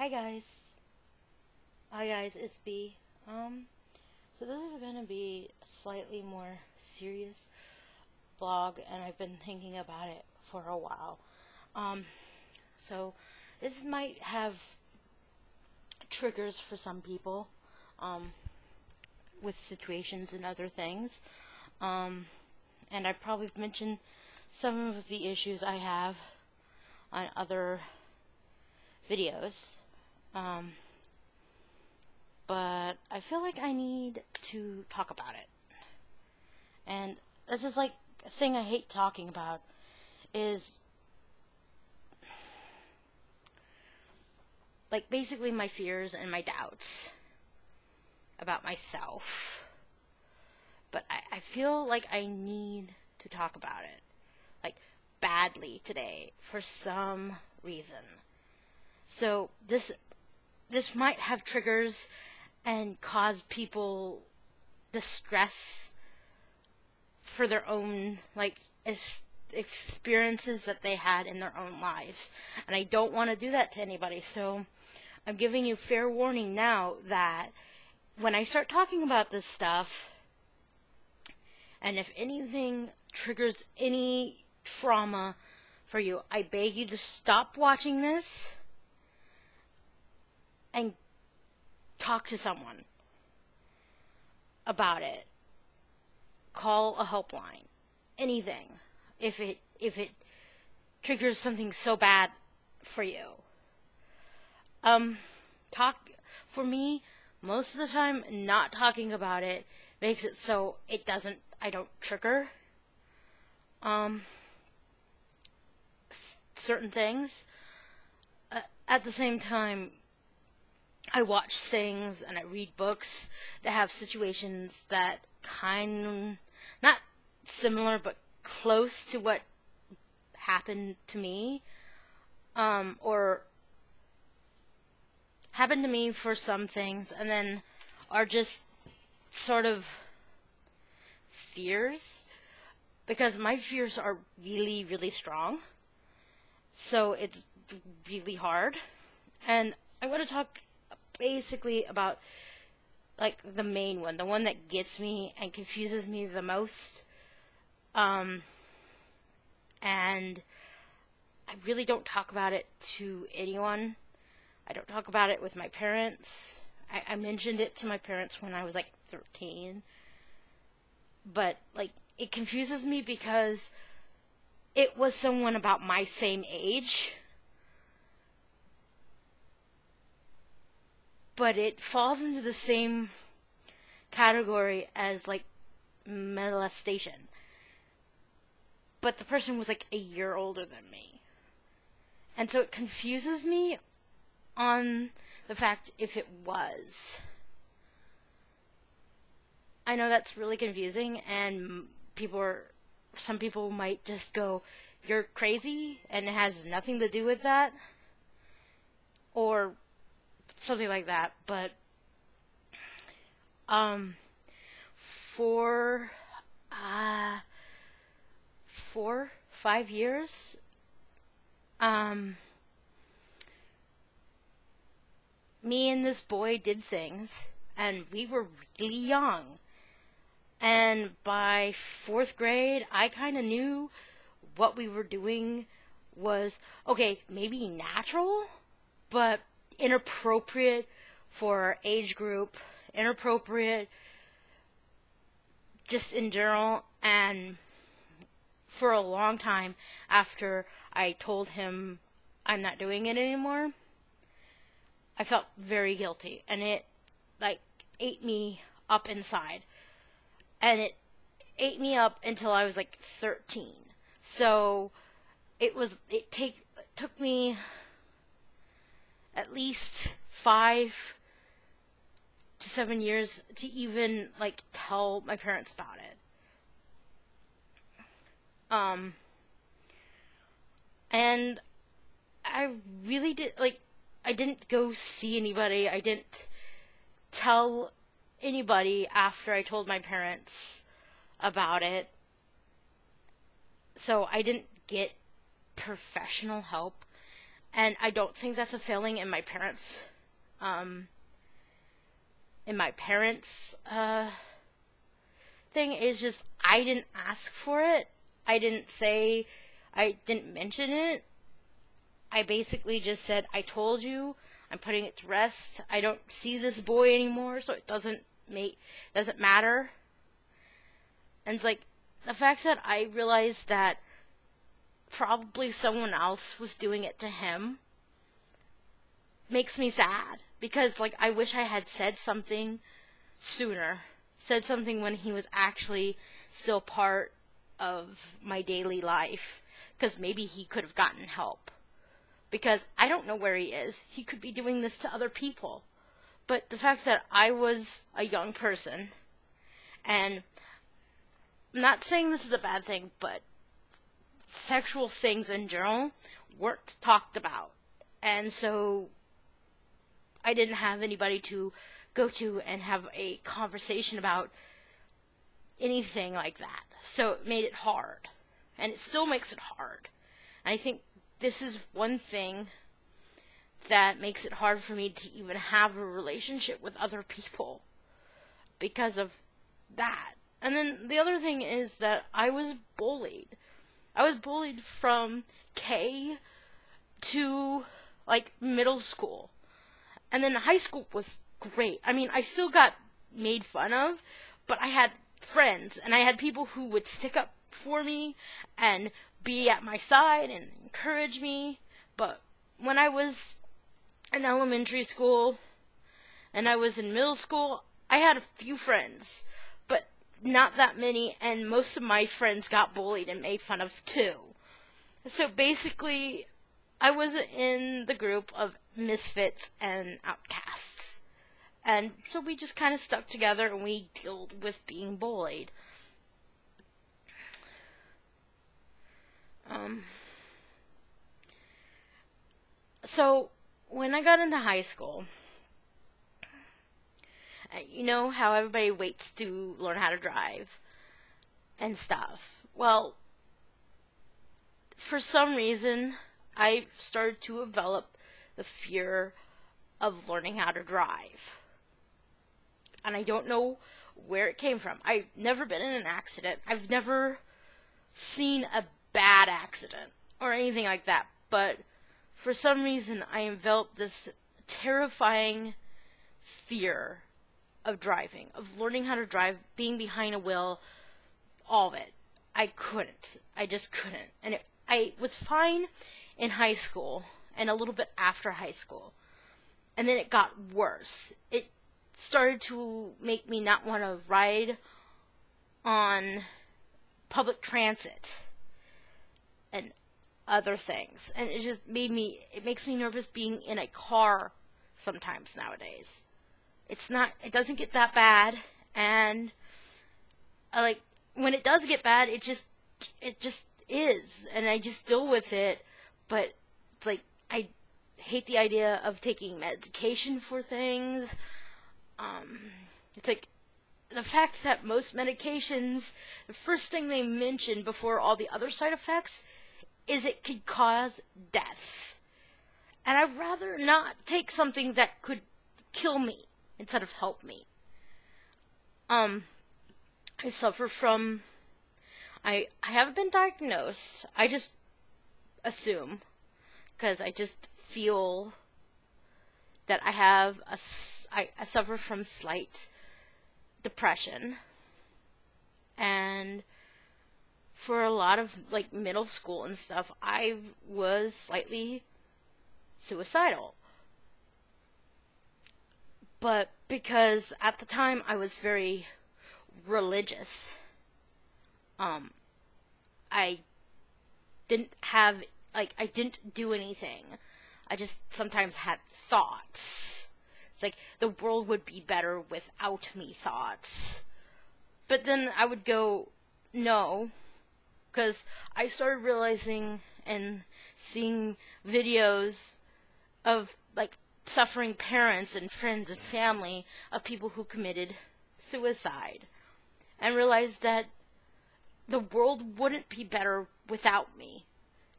Hi guys. Hi guys, it's B. So this is gonna be a slightly more serious vlog, and I've been thinking about it for a while. So this might have triggers for some people, with situations and other things. And I probably mentioned some of the issues I have on other videos. But I feel like I need to talk about it. And this is like a thing I hate talking about is like basically my fears and my doubts about myself. But I feel like I need to talk about it. Like badly today for some reason. So this might have triggers and cause people distress for their own experiences that they had in their own lives, and I don't want to do that to anybody. So I'm giving you fair warning now that when I start talking about this stuff, and if anything triggers any trauma for you, I beg you to stop watching this and talk to someone about it. Call a helpline. Anything. If it triggers something so bad for you. For me, most of the time not talking about it makes it so I don't trigger certain things. At the same time, I watch things and I read books that have situations that not similar, but close to what happened to me, or happened to me for some things, and then are just sort of fears, because my fears are really, really strong, so it's really hard, and I'm going to talk basically about like the main one, the one that gets me and confuses me the most, and I really don't talk about it to anyone. I don't talk about it with my parents. I mentioned it to my parents when I was like 13, but like it confuses me because it was someone about my same age, but it falls into the same category as like molestation. But the person was like a year older than me. And so it confuses me on the fact if it was. I know that's really confusing, and some people might just go, "You're crazy," and it has nothing to do with that. Or something like that, but for 5 years, me and this boy did things, and we were really young, and by 4th grade, I kind of knew what we were doing was, okay, maybe natural, but inappropriate for our age group, inappropriate just in general. And for a long time after I told him I'm not doing it anymore, I felt very guilty, and it like ate me up inside, and it ate me up until I was like 13. So it took me at least 5 to 7 years to even like tell my parents about it. And I really I didn't go see anybody. I didn't tell anybody after I told my parents about it. So I didn't get professional help. And I don't think that's a failing in my parents' thing. Is just I didn't ask for it. I didn't mention it. I basically just said, I told you, I'm putting it to rest. I don't see this boy anymore, so it doesn't matter. And it's like, the fact that I realized that probably someone else was doing it to him makes me sad. Because, like, I wish I had said something sooner. Said something when he was actually still part of my daily life. Because maybe he could have gotten help. Because I don't know where he is. He could be doing this to other people. But the fact that I was a young person, and I'm not saying this is a bad thing, but sexual things in general weren't talked about. And so I didn't have anybody to go to and have a conversation about anything like that. So it made it hard. And it still makes it hard. And I think this is one thing that makes it hard for me to even have a relationship with other people because of that. And then the other thing is that I was bullied. I was bullied from K to, like, middle school. And then high school was great. I mean, I still got made fun of, but I had friends, and I had people who would stick up for me and be at my side and encourage me. But when I was in elementary school and I was in middle school, I had a few friends, but not that many, and most of my friends got bullied and made fun of too. So basically, I was in the group of misfits and outcasts. And so we just kind of stuck together and we dealt with being bullied. So when I got into high school, you know how everybody waits to learn how to drive and stuff. Well, for some reason, I started to develop the fear of learning how to drive. And I don't know where it came from. I've never been in an accident. I've never seen a bad accident or anything like that. But for some reason, I enveloped this terrifying fear of driving, of learning how to drive, being behind a wheel, all of it. I couldn't. I just couldn't. And I was fine in high school and a little bit after high school. And then it got worse. It started to make me not want to ride on public transit and other things. And it just it makes me nervous being in a car sometimes nowadays. It doesn't get that bad, and like when it does get bad, it just is, and I just deal with it. But it's like I hate the idea of taking medication for things. It's like the fact that most medications, the first thing they mention before all the other side effects is it could cause death. And I'd rather not take something that could kill me instead of help me. I suffer from, I haven't been diagnosed. I just assume, because I just feel that I suffer from slight depression. And for a lot of, like, middle school and stuff, I was slightly suicidal. But because at the time I was very religious, I didn't do anything. I just sometimes had thoughts. It's like the world would be better without me thoughts. But then I would go, no, because I started realizing and seeing videos of, like, suffering parents and friends and family of people who committed suicide, and realized that the world wouldn't be better without me.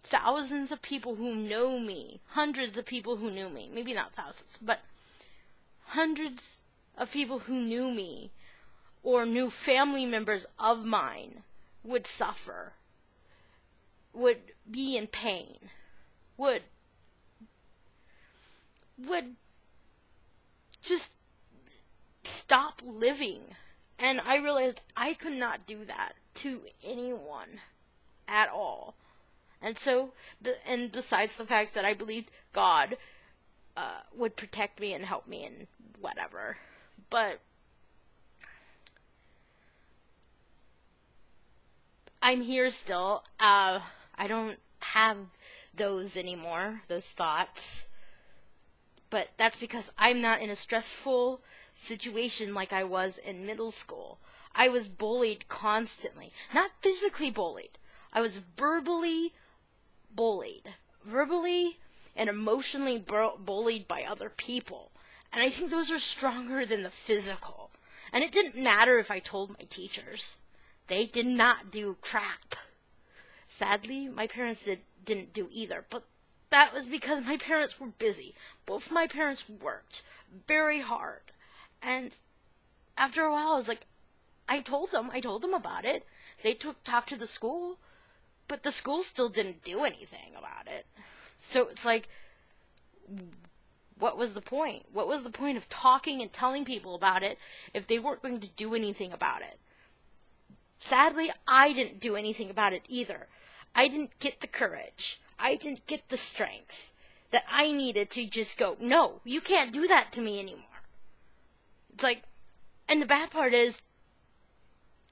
thousands of people who know me, hundreds of people who knew me, maybe not thousands, but hundreds of people who knew me or knew family members of mine would suffer, would be in pain, would just stop living. And I realized I could not do that to anyone at all. And so, and besides the fact that I believed God would protect me and help me and whatever. But I'm here still. I don't have those anymore, those thoughts. But that's because I'm not in a stressful situation like I was in middle school. I was bullied constantly. Not physically bullied. I was verbally bullied. Verbally and emotionally bullied by other people. And I think those are stronger than the physical. And it didn't matter if I told my teachers. They did not do crap. Sadly, my parents didn't do either. But that was because my parents were busy. Both my parents worked very hard. And after a while, I was like, I told them about it. They talked to the school, but the school still didn't do anything about it. So it's like, what was the point? What was the point of talking and telling people about it if they weren't going to do anything about it? Sadly, I didn't do anything about it either. I didn't get the courage. I didn't get the strength that I needed to just go, no, you can't do that to me anymore. It's like, and the bad part is,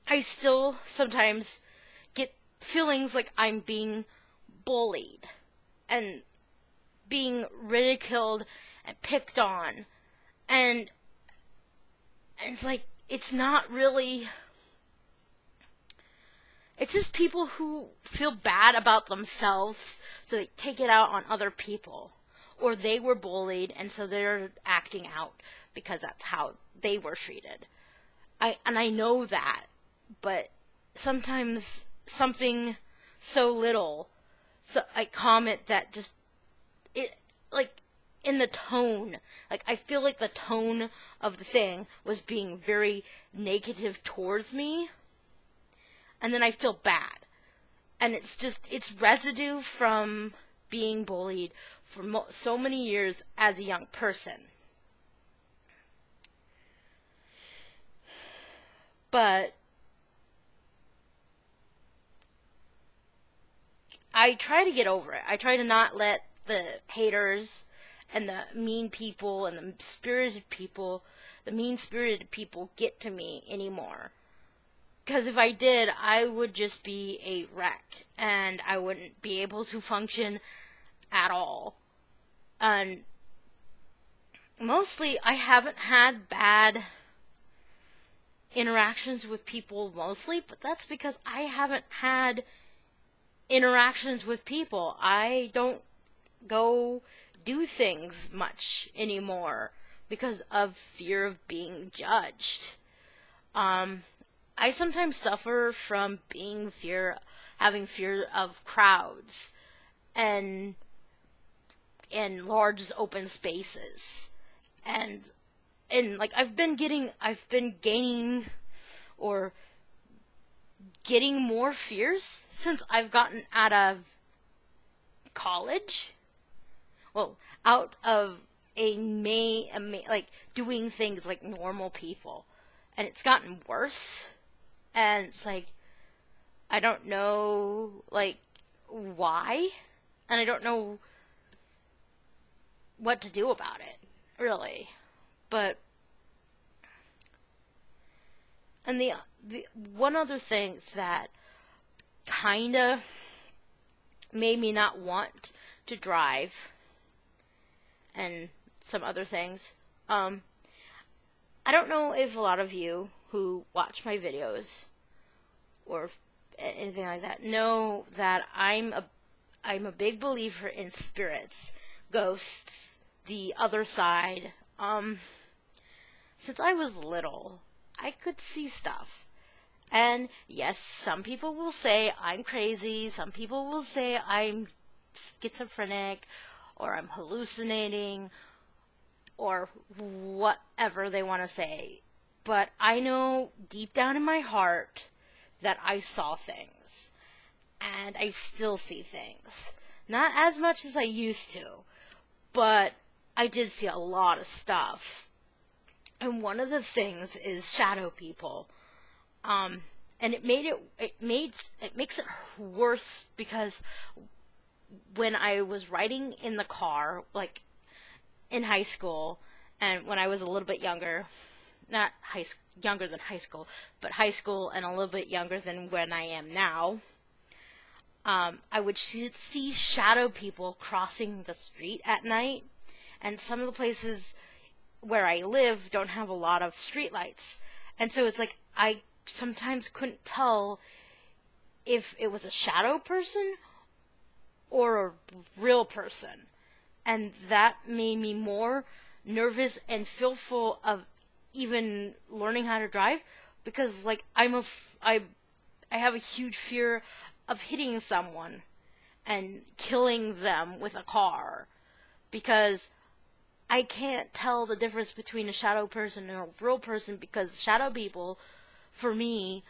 I still sometimes get feelings like I'm being bullied and being ridiculed and picked on. And it's like, it's not really, it's just people who feel bad about themselves, so they take it out on other people. Or they were bullied, and so they're acting out because that's how they were treated. I know that, but sometimes something so little, so I comment that just, it, like, in the tone, like, I feel like the tone of the thing was being very negative towards me, and then I feel bad. And it's just, it's residue from being bullied for so many years as a young person. But I try to get over it. I try to not let the haters and the mean people and the mean-spirited people get to me anymore. Because if I did, I would just be a wreck, and I wouldn't be able to function at all. And mostly, I haven't had bad interactions with people mostly, but that's because I haven't had interactions with people. I don't go do things much anymore because of fear of being judged. I sometimes suffer from having fear of crowds and large open spaces. And like I've been gaining or getting more fears since I've gotten out of college. Well, out of like doing things like normal people. And it's gotten worse. And it's like, I don't know, like, why? And I don't know what to do about it, really. But, and the one other thing that kind of made me not want to drive, and some other things, I don't know if a lot of you who watch my videos or anything like that know that I'm a big believer in spirits, ghosts, the other side. Since I was little, I could see stuff. And yes, some people will say I'm crazy. Some people will say I'm schizophrenic, or I'm hallucinating, or whatever they want to say. But I know deep down in my heart that I saw things. And I still see things. Not as much as I used to, but I did see a lot of stuff. And one of the things is shadow people. And it makes it worse because when I was riding in the car, like in high school, and when I was a little bit younger, not younger than high school, but high school and a little bit younger than when I am now, I would see shadow people crossing the street at night, and some of the places where I live don't have a lot of streetlights, and so it's like I sometimes couldn't tell if it was a shadow person or a real person, and that made me more nervous and fearful of even learning how to drive, because like I have a huge fear of hitting someone and killing them with a car, because I can't tell the difference between a shadow person and a real person, because shadow people, for me,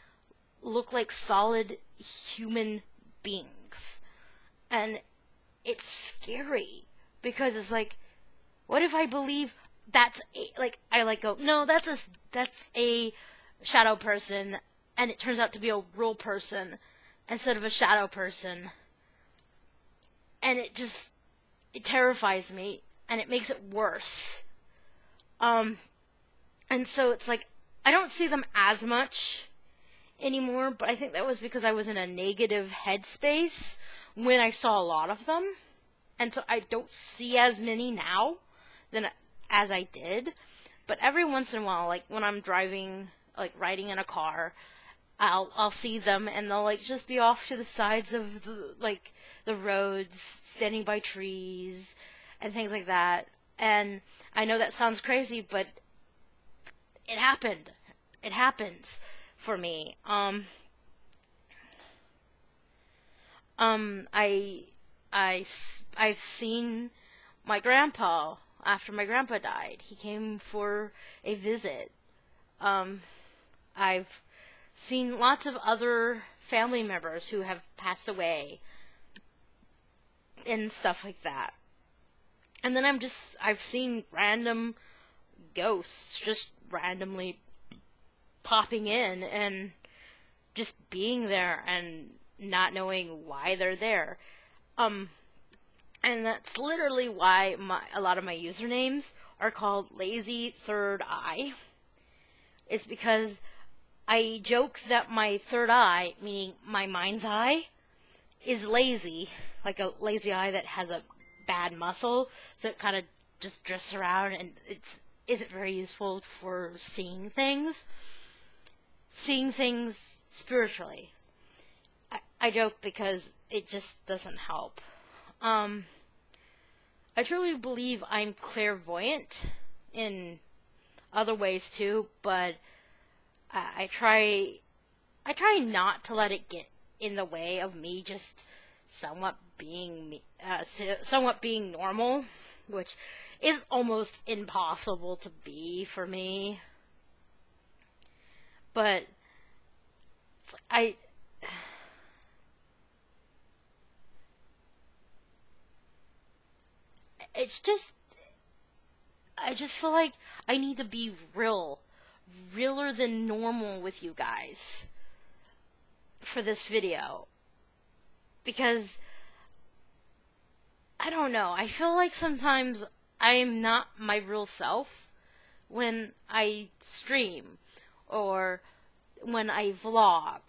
look like solid human beings. And it's scary, because it's like, what if I believe that's no, that's a shadow person, and it turns out to be a real person instead of a shadow person. And it terrifies me, and it makes it worse. And so it's like, I don't see them as much anymore, but I think that was because I was in a negative headspace when I saw a lot of them. And so I don't see as many now as I did. But every once in a while, like when I'm driving, like riding in a car, I'll see them, and they'll like just be off to the sides of the roads, standing by trees and things like that. And I know that sounds crazy, but it happened. It happens for me. I've seen my grandpa after my grandpa died. He came for a visit. I've seen lots of other family members who have passed away and stuff like that. And then I've seen random ghosts just randomly popping in and just being there and not knowing why they're there. And that's literally why a lot of my usernames are called Lazy Third Eye. It's because I joke that my third eye, meaning my mind's eye, is lazy, like a lazy eye that has a bad muscle, so it kind of just drifts around and isn't very useful for seeing things spiritually. I joke because it just doesn't help. I truly believe I'm clairvoyant in other ways too, but I try not to let it get in the way of me just somewhat being normal, which is almost impossible to be for me. But I just feel like I need to be realer than normal with you guys for this video, because I don't know, I feel like sometimes I am not my real self when I stream or when I vlog.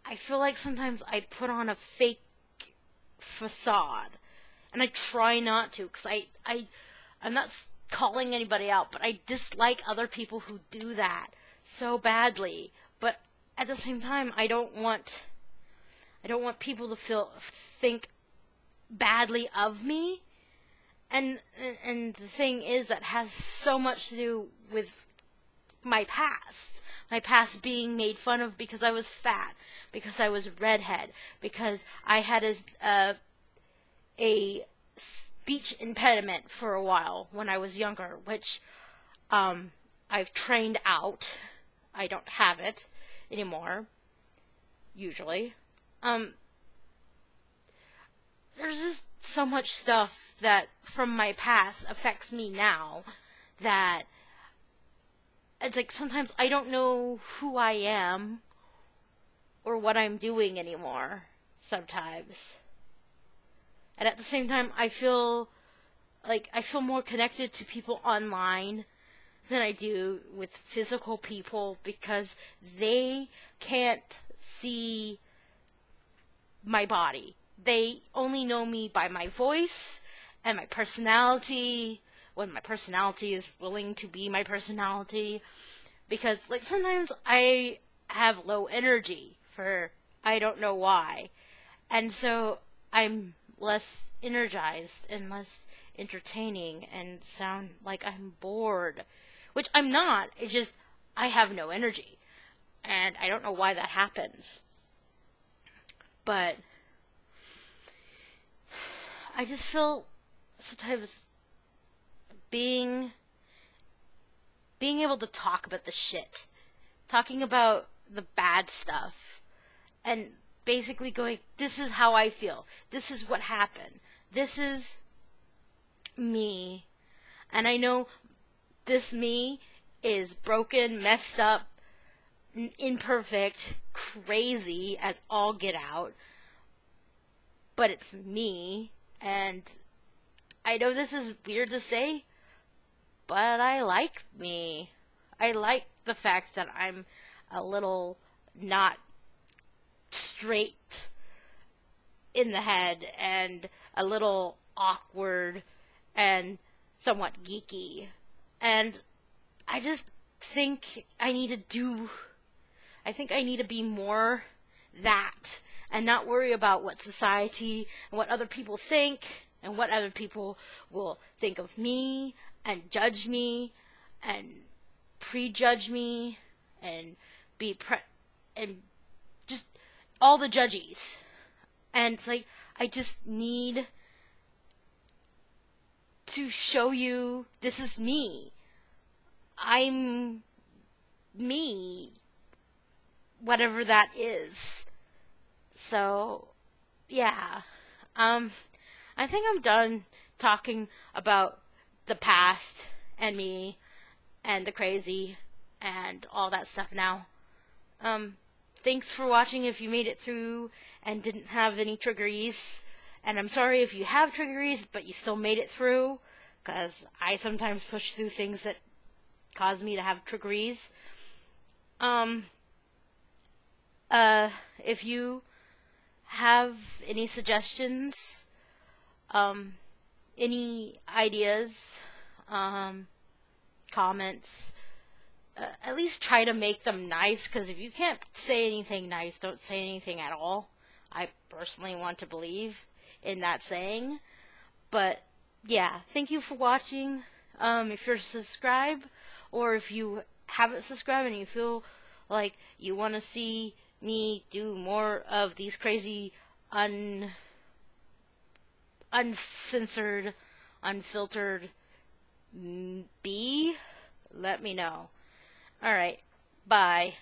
I feel like sometimes I put on a fake facade, and I try not to, because I'm not calling anybody out, but I dislike other people who do that so badly. But at the same time, I don't want people to think badly of me. And the thing is, that has so much to do with my past. My past being made fun of because I was fat, because I was redhead, because I had a speech impediment for a while when I was younger, which I've trained out. I don't have it anymore, usually. There's just so much stuff that from my past affects me now that it's like sometimes I don't know who I am or what I'm doing anymore sometimes. And at the same time, I feel more connected to people online than I do with physical people because they can't see my body. They only know me by my voice and my personality, when my personality is willing to be my personality. Because, like, sometimes I have low energy for I don't know why. And so I'm less energized and less entertaining and sound like I'm bored. Which I'm not. It's just I have no energy. And I don't know why that happens. But I just feel sometimes being able to talk about the shit. Talking about the bad stuff. And basically going, this is how I feel. This is what happened. This is me. And I know this me is broken, messed up, imperfect, crazy as all get out. But it's me. And I know this is weird to say, but I like me. I like the fact that I'm a little not straight in the head and a little awkward and somewhat geeky. And I just think I need to be more that and not worry about what society and what other people think and what other people will think of me and judge me and prejudge me and and just all the judgies. And it's like, I just need to show you this is me. I'm me. Whatever that is. So, yeah. I think I'm done talking about the past and me and the crazy and all that stuff now. Thanks for watching if you made it through and didn't have any triggeries. And I'm sorry if you have triggeries, but you still made it through, because I sometimes push through things that cause me to have triggeries. If you have any suggestions, any ideas, comments, at least try to make them nice, because if you can't say anything nice, don't say anything at all. I personally want to believe in that saying. But yeah, thank you for watching. If you're subscribed, or if you haven't subscribed and you feel like you want to see me do more of these crazy uncensored, unfiltered let me know. Alright, bye.